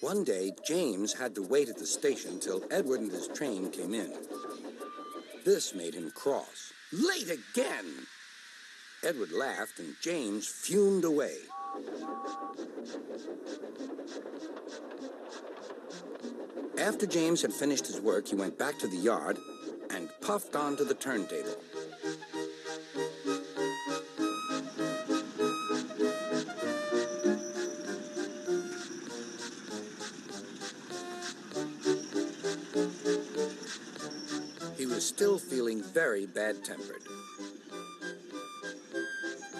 One day, James had to wait at the station till Edward and his train came in. This made him cross. Late again! Edward laughed and James fumed away. After James had finished his work, he went back to the yard and puffed onto the turntable. He was still feeling very bad-tempered.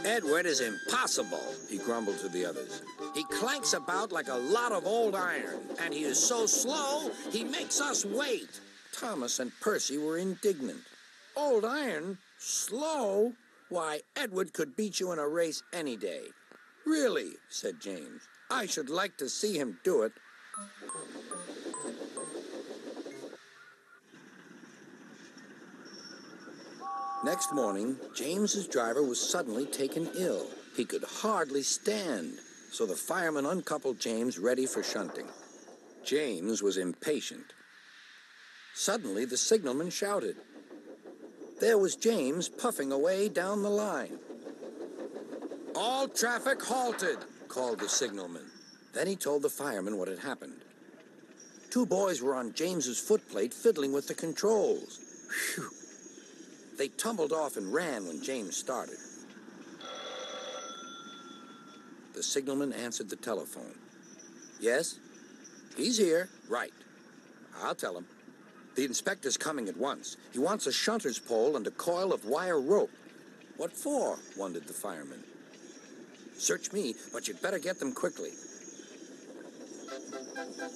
Edward is impossible, He grumbled to the others. He clanks about like a lot of old iron, and he is so slow, he makes us wait. Thomas and Percy were indignant. Old iron? Slow? Why, Edward could beat you in a race any day. Really, said James. I should like to see him do it. Next morning, James's driver was suddenly taken ill. He could hardly stand, so the fireman uncoupled James ready for shunting. James was impatient. Suddenly, the signalman shouted. There was James puffing away down the line. All traffic halted, called the signalman. Then he told the fireman what had happened. Two boys were on James's footplate fiddling with the controls. Phew! They tumbled off and ran when James started. The signalman answered the telephone. Yes? He's here. Right. I'll tell him. The inspector's coming at once. He wants a shunter's pole and a coil of wire rope. What for? Wondered the fireman. Search me, but you'd better get them quickly.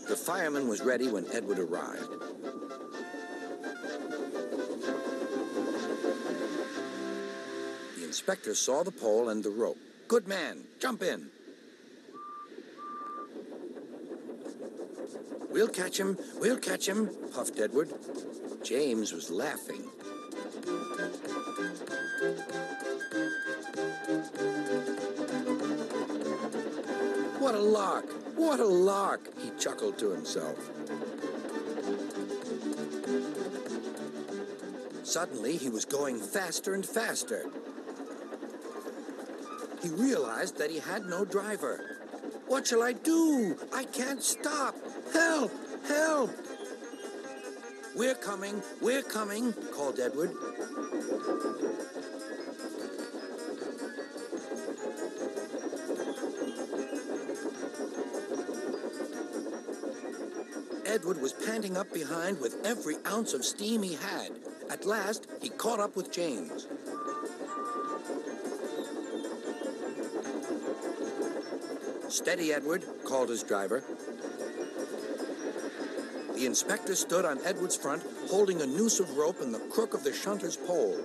The fireman was ready when Edward arrived. The inspector saw the pole and the rope. Good man, jump in. We'll catch him, puffed Edward. James was laughing. What a lark, he chuckled to himself. Suddenly, he was going faster and faster. He realized that he had no driver. What shall I do? I can't stop. Help! Help! We're coming, called Edward. Edward was panting up behind with every ounce of steam he had. At last, he caught up with James. Steady, Edward, called his driver. The inspector stood on Edward's front, holding a noose of rope in the crook of the shunter's pole.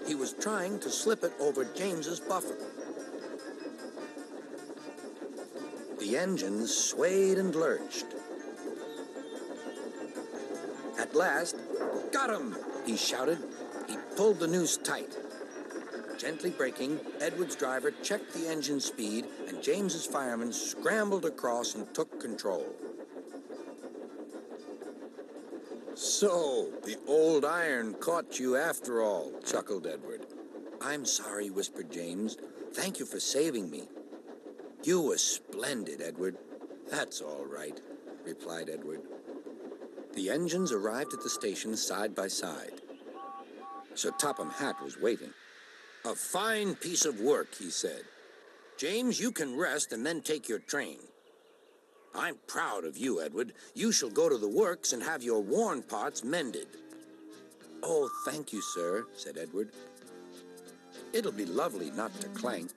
He was trying to slip it over James's buffer. The engines swayed and lurched. At last, got him, he shouted. He pulled the noose tight. Gently braking, Edward's driver checked the engine speed, and James's fireman scrambled across and took control. So, the old iron caught you after all, chuckled Edward. I'm sorry, whispered James. Thank you for saving me. You were splendid, Edward. That's all right, replied Edward. The engines arrived at the station side by side. Sir Topham Hatt was waiting. A fine piece of work, he said. James, you can rest and then take your train. I'm proud of you, Edward. You shall go to the works and have your worn parts mended. Oh, thank you, sir, said Edward. It'll be lovely not to clank.